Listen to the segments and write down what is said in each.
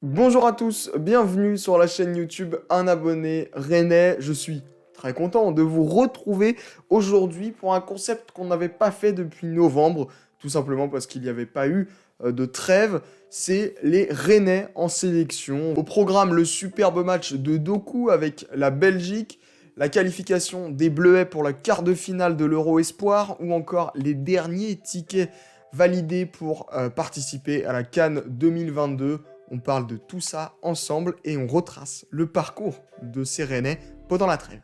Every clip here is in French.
Bonjour à tous, bienvenue sur la chaîne YouTube Un abonné rennais. Je suis très content de vous retrouver aujourd'hui pour un concept qu'on n'avait pas fait depuis novembre, tout simplement parce qu'il n'y avait pas eu de trêve. C'est les Rennais en sélection. Au programme, le superbe match de Doku avec la Belgique, la qualification des Bleuets pour la quart de finale de l'Euro Espoir ou encore les derniers tickets validés pour participer à la CAN 2022. On parle de tout ça ensemble et on retrace le parcours de ces Rennais pendant la trêve.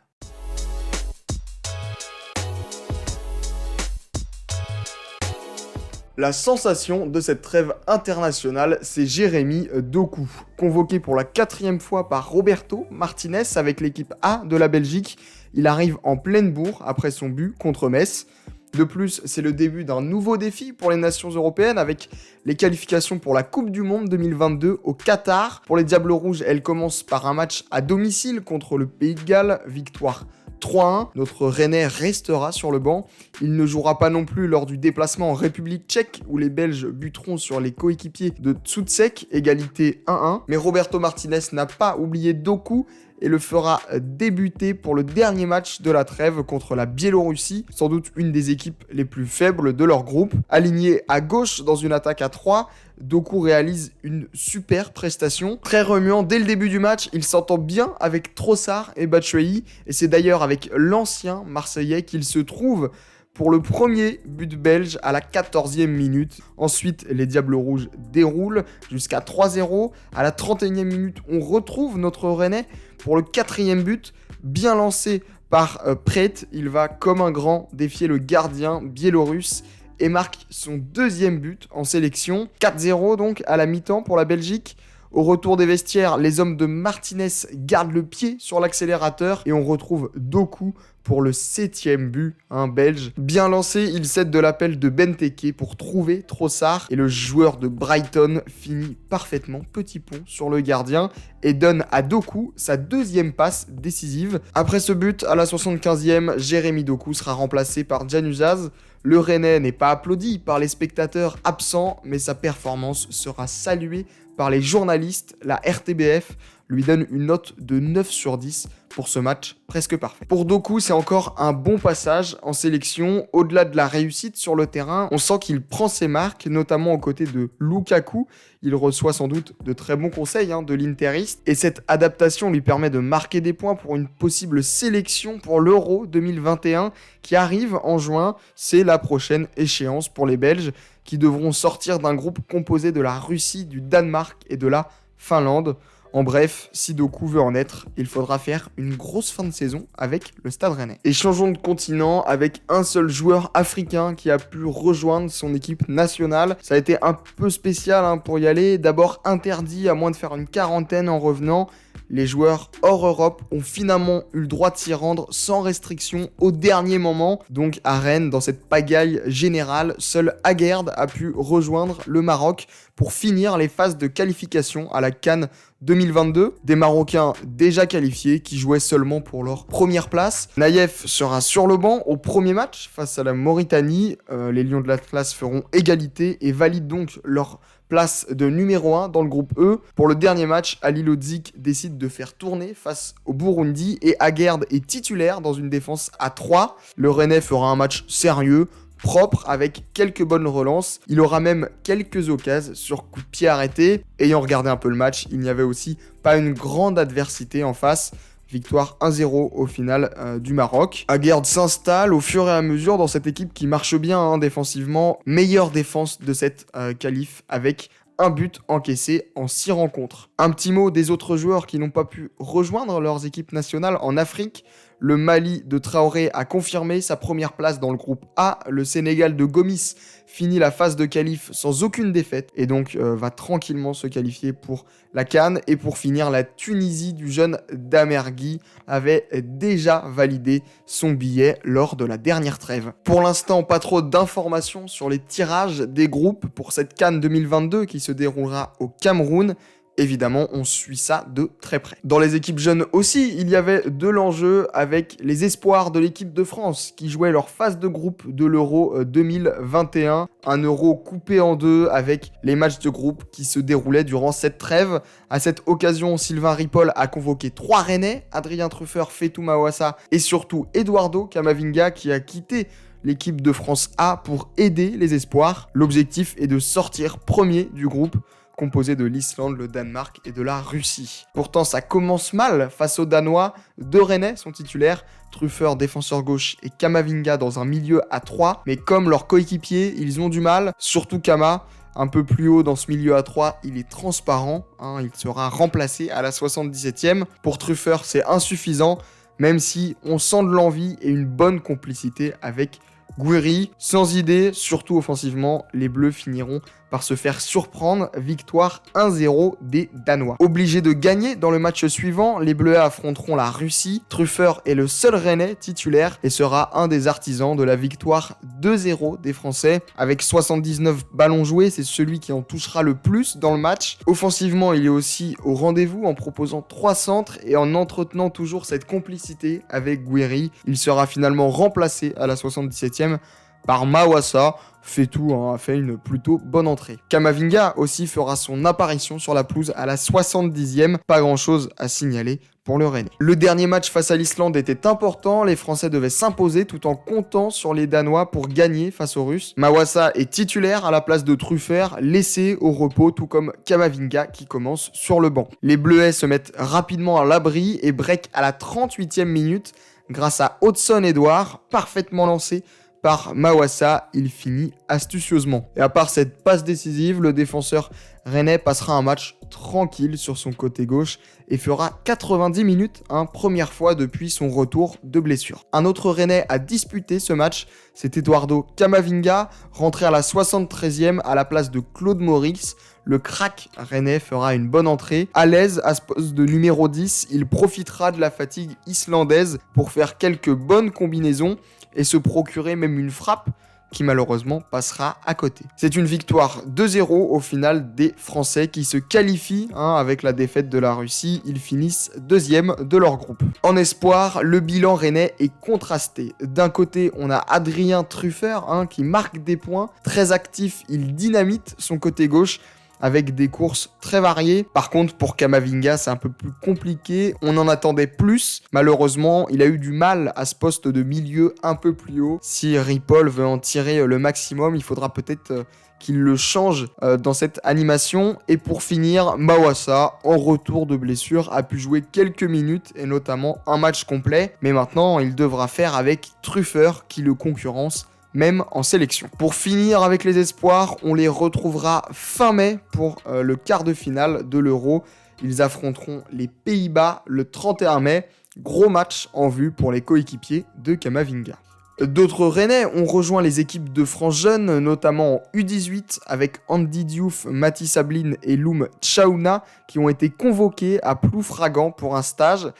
La sensation de cette trêve internationale, c'est Jérémy Doku. Convoqué pour la 4e fois par Roberto Martinez avec l'équipe A de la Belgique, il arrive en pleine bourre après son but contre Metz. De plus, c'est le début d'un nouveau défi pour les nations européennes avec les qualifications pour la Coupe du Monde 2022 au Qatar. Pour les Diables Rouges, elle commence par un match à domicile contre le Pays de Galles, victoire 3-1. Notre Rennais restera sur le banc. Il ne jouera pas non plus lors du déplacement en République tchèque où les Belges buteront sur les coéquipiers de Souček, égalité 1-1. Mais Roberto Martinez n'a pas oublié Doku et le fera débuter pour le dernier match de la trêve contre la Biélorussie, sans doute une des équipes les plus faibles de leur groupe. Aligné à gauche dans une attaque à 3, Doku réalise une super prestation. Très remuant dès le début du match, il s'entend bien avec Trossard et Batshuayi, et c'est d'ailleurs avec l'ancien Marseillais qu'il se trouve pour le premier but belge à la 14e minute. Ensuite, les Diables Rouges déroulent jusqu'à 3-0. À la 31e minute, on retrouve notre Rennais pour le 4e but, bien lancé par Pret. Il va comme un grand défier le gardien biélorusse et marque son 2e but en sélection. 4-0 donc à la mi-temps pour la Belgique. Au retour des vestiaires, les hommes de Martinez gardent le pied sur l'accélérateur et on retrouve Doku pour le 7e but, un belge. Bien lancé, il cède de l'appel de Benteke pour trouver Trossard et le joueur de Brighton finit parfaitement petit pont sur le gardien et donne à Doku sa 2e passe décisive. Après ce but, à la 75e, Jérémy Doku sera remplacé par Januzaj. Le Rennais n'est pas applaudi par les spectateurs absents, mais sa performance sera saluée par les journalistes. La RTBF lui donne une note de 9 sur 10 pour ce match presque parfait. Pour Doku, c'est encore un bon passage en sélection. Au-delà de la réussite sur le terrain, on sent qu'il prend ses marques, notamment aux côtés de Lukaku. Il reçoit sans doute de très bons conseils de l'Interiste. Et cette adaptation lui permet de marquer des points pour une possible sélection pour l'Euro 2021 qui arrive en juin. C'est la prochaine échéance pour les Belges qui devront sortir d'un groupe composé de la Russie, du Danemark et de la Finlande. En bref, si Doku veut en être, il faudra faire une grosse fin de saison avec le Stade Rennais. Et changeons de continent avec un seul joueur africain qui a pu rejoindre son équipe nationale. Ça a été un peu spécial pour y aller. D'abord interdit à moins de faire une quarantaine en revenant. Les joueurs hors Europe ont finalement eu le droit de s'y rendre sans restriction au dernier moment. Donc à Rennes, dans cette pagaille générale, seul Aguerd a pu rejoindre le Maroc pour finir les phases de qualification à la CAN 2022. Des Marocains déjà qualifiés qui jouaient seulement pour leur première place. Naïef sera sur le banc au premier match face à la Mauritanie. Les Lions de l'Atlas feront égalité et valident donc leur place de numéro 1 dans le groupe E. Pour le dernier match, Ali Lodzik décide de faire tourner face au Burundi et Aguerd est titulaire dans une défense à 3. Le Rennais fera un match sérieux, propre, avec quelques bonnes relances. Il aura même quelques occasions sur coup de pied arrêté. Ayant regardé un peu le match, il n'y avait aussi pas une grande adversité en face. Victoire 1-0 au final du Maroc. Aguerd s'installe au fur et à mesure dans cette équipe qui marche bien défensivement. Meilleure défense de cette qualif avec un but encaissé en 6 rencontres. Un petit mot des autres joueurs qui n'ont pas pu rejoindre leurs équipes nationales en Afrique. Le Mali de Traoré a confirmé sa première place dans le groupe A. Le Sénégal de Gomis finit la phase de qualif sans aucune défaite et donc va tranquillement se qualifier pour la CAN. Et pour finir, la Tunisie du jeune Damergui avait déjà validé son billet lors de la dernière trêve. Pour l'instant, pas trop d'informations sur les tirages des groupes pour cette CAN 2022 qui se déroulera au Cameroun. Évidemment, on suit ça de très près. Dans les équipes jeunes aussi, il y avait de l'enjeu avec les espoirs de l'équipe de France qui jouaient leur phase de groupe de l'Euro 2021. Un Euro coupé en deux avec les matchs de groupe qui se déroulaient durant cette trêve. À cette occasion, Sylvain Ripoll a convoqué 3 Rennais, Adrien Truffert, Fetou Mawassa et surtout Eduardo Camavinga qui a quitté l'équipe de France A pour aider les espoirs. L'objectif est de sortir premier du groupe, composé de l'Islande, le Danemark et de la Russie. Pourtant, ça commence mal face aux Danois. 2 Rennais sont titulaires, Truffert, défenseur gauche, et Camavinga dans un milieu à 3. Mais comme leurs coéquipiers, ils ont du mal, surtout Kama. Un peu plus haut dans ce milieu à 3, il est transparent. Il sera remplacé à la 77e. Pour Truffert, c'est insuffisant, même si on sent de l'envie et une bonne complicité avec Gouiri. Sans idée, surtout offensivement, les Bleus finiront par se faire surprendre. Victoire 1-0 des Danois. Obligés de gagner dans le match suivant, les Bleus affronteront la Russie. Truffert est le seul Rennais titulaire et sera un des artisans de la victoire 2-0 des Français. Avec 79 ballons joués, c'est celui qui en touchera le plus dans le match. Offensivement, il est aussi au rendez-vous en proposant 3 centres et en entretenant toujours cette complicité avec Gouiri. Il sera finalement remplacé à la 77e par Mawassa. Fetou a fait une plutôt bonne entrée. Camavinga aussi fera son apparition sur la pelouse à la 70e. Pas grand chose à signaler pour le Rennais. Le dernier match face à l'Islande était important. Les Français devaient s'imposer tout en comptant sur les Danois pour gagner face aux Russes. Mawassa est titulaire à la place de Truffert, laissé au repos, tout comme Camavinga qui commence sur le banc. Les Bleuets se mettent rapidement à l'abri et break à la 38e minute grâce à Hudson Edouard, parfaitement lancé par Mawassa, il finit astucieusement. Et à part cette passe décisive, le défenseur rennais passera un match tranquille sur son côté gauche et fera 90 minutes, première fois depuis son retour de blessure. Un autre rennais a disputé ce match, c'est Eduardo Camavinga, rentré à la 73e à la place de Claude Maurice. Le crack rennais fera une bonne entrée. À l'aise à ce poste de numéro 10, il profitera de la fatigue islandaise pour faire quelques bonnes combinaisons et se procurer même une frappe qui malheureusement passera à côté. C'est une victoire 2-0 au final des Français qui se qualifient avec la défaite de la Russie. Ils finissent 2e de leur groupe. En espoir, le bilan rennais est contrasté. D'un côté, on a Adrien Truffert qui marque des points. Très actif, il dynamite son côté gauche avec des courses très variées. Par contre, pour Camavinga, c'est un peu plus compliqué. On en attendait plus. Malheureusement, il a eu du mal à ce poste de milieu un peu plus haut. Si Ripoll veut en tirer le maximum, il faudra peut-être qu'il le change dans cette animation. Et pour finir, Mawassa, en retour de blessure, a pu jouer quelques minutes et notamment un match complet. Mais maintenant, il devra faire avec Truffert qui le concurrence même en sélection. Pour finir avec les espoirs, on les retrouvera fin mai pour le quart de finale de l'Euro. Ils affronteront les Pays-Bas le 31 mai. Gros match en vue pour les coéquipiers de Camavinga. D'autres Rennais ont rejoint les équipes de France jeunes, notamment en U18 avec Andy Diouf, Mathis Sabline et Loum Tchaouna qui ont été convoqués à Ploufragan pour un stage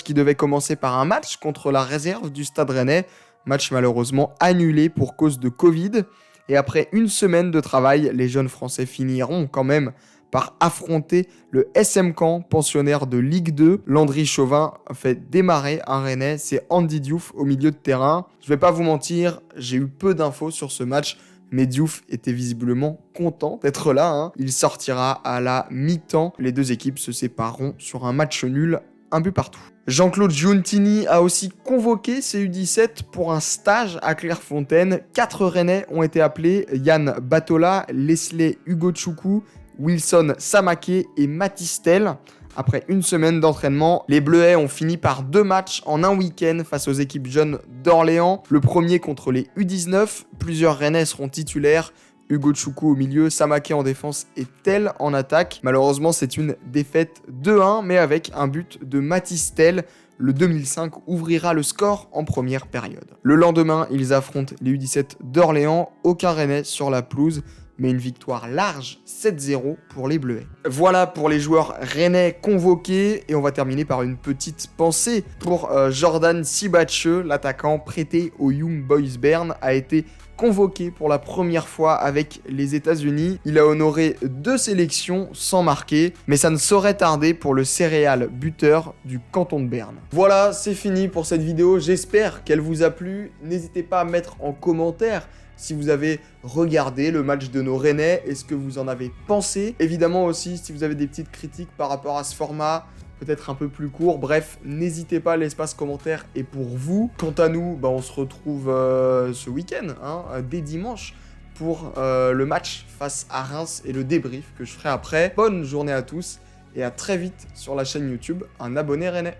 qui devait commencer par un match contre la réserve du Stade Rennais. Match malheureusement annulé pour cause de Covid. Et après une semaine de travail, les jeunes Français finiront quand même par affronter le SM Caen, pensionnaire de Ligue 2. Landry Chauvin fait démarrer un Rennais, c'est Andy Diouf au milieu de terrain. Je vais pas vous mentir, j'ai eu peu d'infos sur ce match, mais Diouf était visiblement content d'être là. Il sortira à la mi-temps. Les deux équipes se sépareront sur un match nul, un but partout. Jean-Claude Giuntini a aussi convoqué ses U17 pour un stage à Clairefontaine. 4 Rennais ont été appelés, Yann Batola, Leslie Ugochukwu, Wilson Samake et Matistel. Après une semaine d'entraînement, les Bleuets ont fini par 2 matchs en un week-end face aux équipes jeunes d'Orléans. Le premier contre les U19, plusieurs Rennais seront titulaires. Ugochukwu au milieu, Samake en défense et Tel en attaque. Malheureusement, c'est une défaite 2-1, mais avec un but de Mathis Tel. Le 2005 ouvrira le score en première période. Le lendemain, ils affrontent les U17 d'Orléans. Aucun Rennais sur la pelouse, mais une victoire large, 7-0 pour les Bleuets. Voilà pour les joueurs rennais convoqués, et on va terminer par une petite pensée pour Jordan Sibacheux, l'attaquant prêté au Young Boys Bern, a été convoqué pour la première fois avec les États-Unis. Il a honoré 2 sélections sans marquer, mais ça ne saurait tarder pour le céréal buteur du canton de Berne. Voilà, c'est fini pour cette vidéo. J'espère qu'elle vous a plu. N'hésitez pas à mettre en commentaire si vous avez regardé le match de nos Rennais et ce que vous en avez pensé. Évidemment aussi, si vous avez des petites critiques par rapport à ce format, peut-être un peu plus court. Bref, n'hésitez pas, l'espace commentaire est pour vous. Quant à nous, on se retrouve ce week-end, dès dimanche, pour le match face à Reims et le débrief que je ferai après. Bonne journée à tous et à très vite sur la chaîne YouTube, un abonné rennais.